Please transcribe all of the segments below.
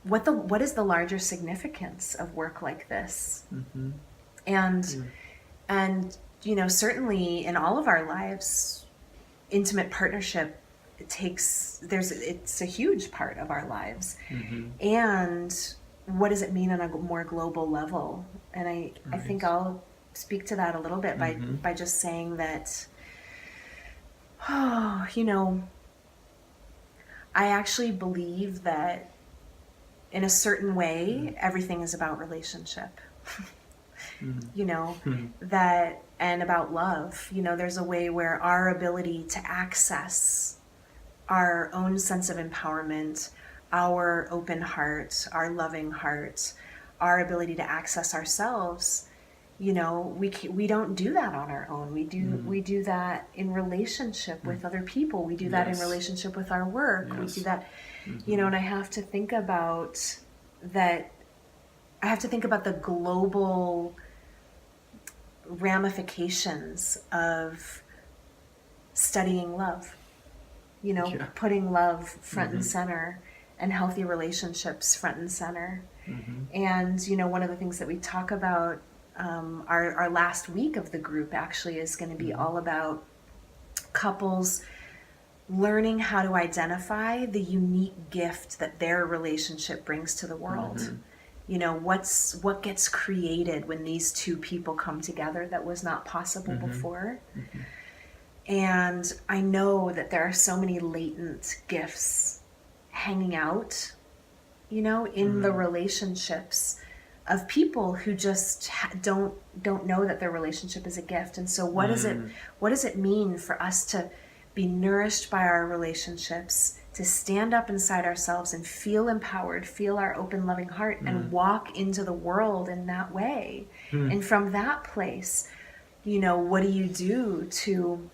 what is the larger significance of work like this? Mm-hmm. And Yeah. and certainly in all of our lives, intimate partnership it's a huge part of our lives. Mm-hmm. And what does it mean on a more global level? And I think Right. I'll speak to that a little bit Mm-hmm. by just saying that, oh, I actually believe that in a certain way, everything is about relationship. you know, Mm-hmm. that and about love. There's a way where our ability to access our own sense of empowerment, our open heart, our loving heart, our ability to access ourselves, we don't do that on our own. Mm. We do that in relationship Mm. with other people. We do that in Yes. relationship with our work. We do Yes. that, Mm-hmm. and I have to think about that. I have to think about the global ramifications of studying love, Yeah. putting love front and Mm-hmm. center and healthy relationships front and center. Mm-hmm. And, one of the things that we talk about, our last week of the group actually is going to be Mm-hmm. all about couples learning how to identify the unique gift that their relationship brings to the world. Mm-hmm. What gets created when these two people come together that was not possible Mm-hmm. before. Mm-hmm. And I know that there are so many latent gifts hanging out, in the Mm-hmm. relationships of people who just don't know that their relationship is a gift. And so Mm. what does it mean for us to be nourished by our relationships, to stand up inside ourselves and feel empowered, feel our open loving heart, and Mm. walk into the world in that way? Mm. And from that place, what do you do to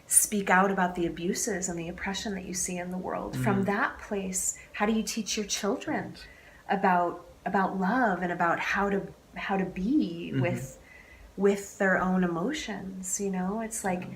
speak out about the abuses and the oppression that you see in the world? From Mm. that place, how do you teach your children Right. about love and about how to be Mm-hmm. with their own emotions? It's like Yeah.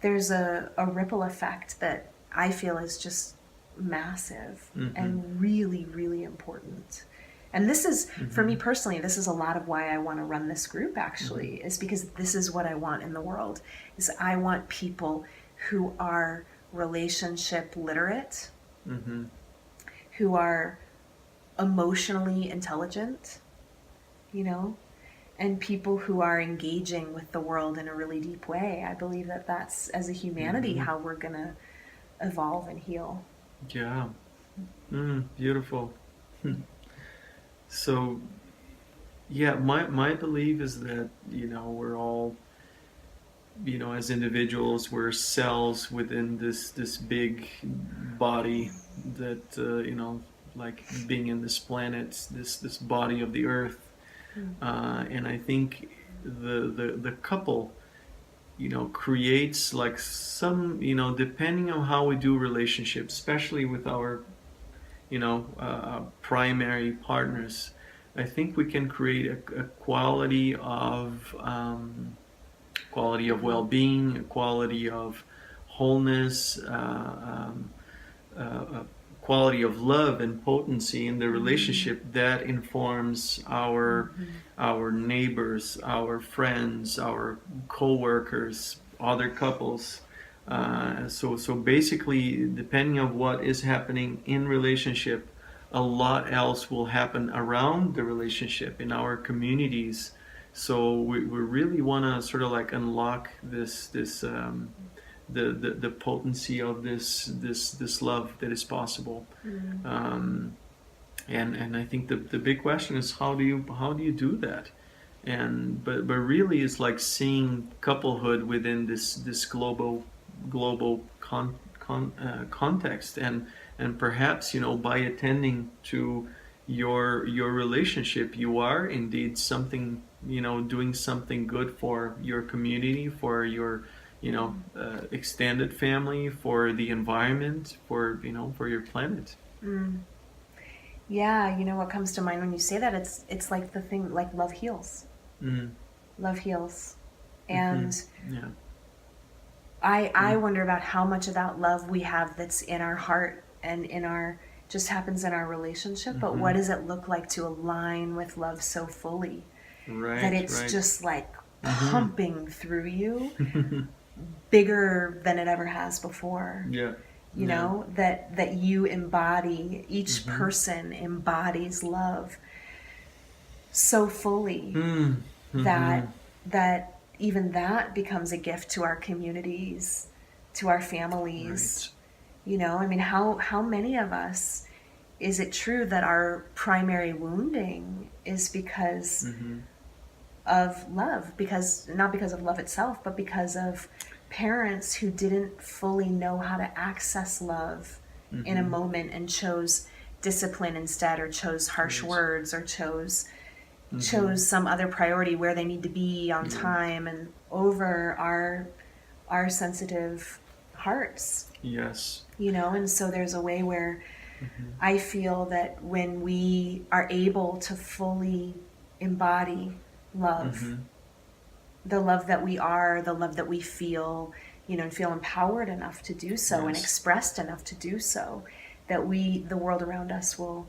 there's a ripple effect that I feel is just massive Mm-hmm. and really, really important. And this is, for Mm-hmm. me personally, this is a lot of why I want to run this group, Mm-hmm. actually, is because this is what I want in the world. Is I want people who are relationship literate, Mm-hmm. who are emotionally intelligent, you know, and people who are engaging with the world in a really deep way. I believe that that's, as a humanity, Mm-hmm. how we're going to evolve and heal. Yeah. Mm. Beautiful. So, yeah, my belief is that, we're all, as individuals, we're cells within this big body that, like being in this planet, this body of the earth. Mm. And I think the couple, creates like some, depending on how we do relationships, especially with our, primary partners. I think we can create a quality of well-being, a quality of wholeness, a quality of love and potency in the Mm. relationship that informs our neighbors, our friends, our co-workers, other couples. So basically, depending on what is happening in relationship, a lot else will happen around the relationship in our communities. So we really want to sort of like unlock the potency of this love that is possible. Mm. Um, and I think the big question is how do you do that? But really it's like seeing couplehood within this global context, and perhaps by attending to your relationship, you are indeed something, doing something good for your community, for your extended family, for the environment, for your planet. Mm. Yeah, what comes to mind when you say that, it's like the thing, like love heals. Mm. Love heals. Mm-hmm. And Yeah. I Mm. wonder about how much of that love we have that's in our heart and in our just happens in our relationship, but what does it look like to align with love so fully Right, that it's right. just like pumping through you, bigger than it ever has before. Yeah. You Yeah. know, that you embody, each person embodies love so fully Mm-hmm. that even that becomes a gift to our communities, to our families. Right. You know, I mean, how many of us is it true that our primary wounding is because of love, because not because of love itself, but because of parents who didn't fully know how to access love in a moment and chose discipline instead, or chose harsh Right. words, or chose some other priority where they need to be on Yeah. time, and over our sensitive hearts, Yes. you know. And so there's a way where I feel that when we are able to fully embody love, the love that we are, the love that we feel, you know, and feel empowered enough to do so and Yes. expressed enough to do so, that the world around us will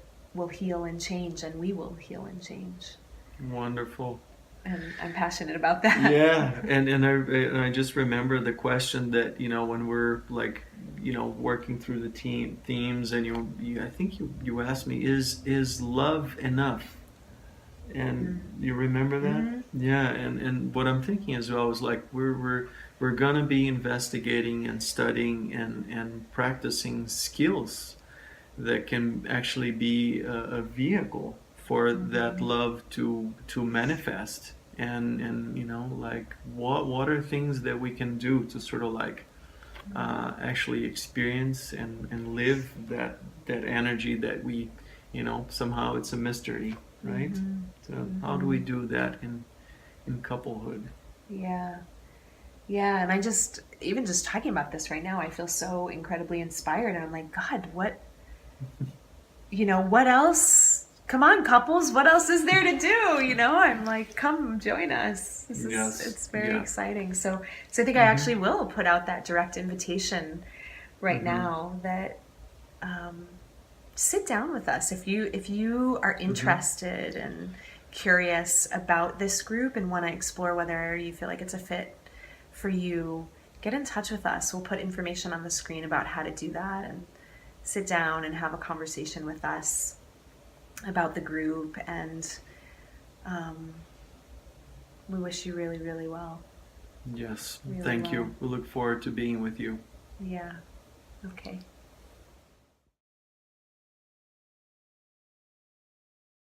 heal and change, and we will heal and change. Wonderful. And I'm passionate about that. Yeah, and I just remember the question that, when we're like, working through the themes, and I think you asked me, is love enough? And you remember that? Yeah, and what I'm thinking as well is like we're gonna be investigating and studying and practicing skills that can actually be a vehicle for that love to manifest, and like what are things that we can do to sort of like actually experience and live that energy that we, somehow it's a mystery, right? So how do we do that in couplehood? Yeah. Yeah, and I just, even just talking about this right now, I feel so incredibly inspired. And I'm like, God, what else? Come on, couples, what else is there to do? You know, I'm like, come join us. Yes. It's very Yeah. exciting. So I think I actually will put out that direct invitation right Mm-hmm. now that sit down with us if you are Mm-hmm. interested and curious about this group and want to explore whether you feel like it's a fit for you. Get in touch with us. We'll put information on the screen about how to do that, and sit down and have a conversation with us about the group. And we wish you really, really well. Yes. Really Thank well. you. We look forward to being with you. Yeah. Okay.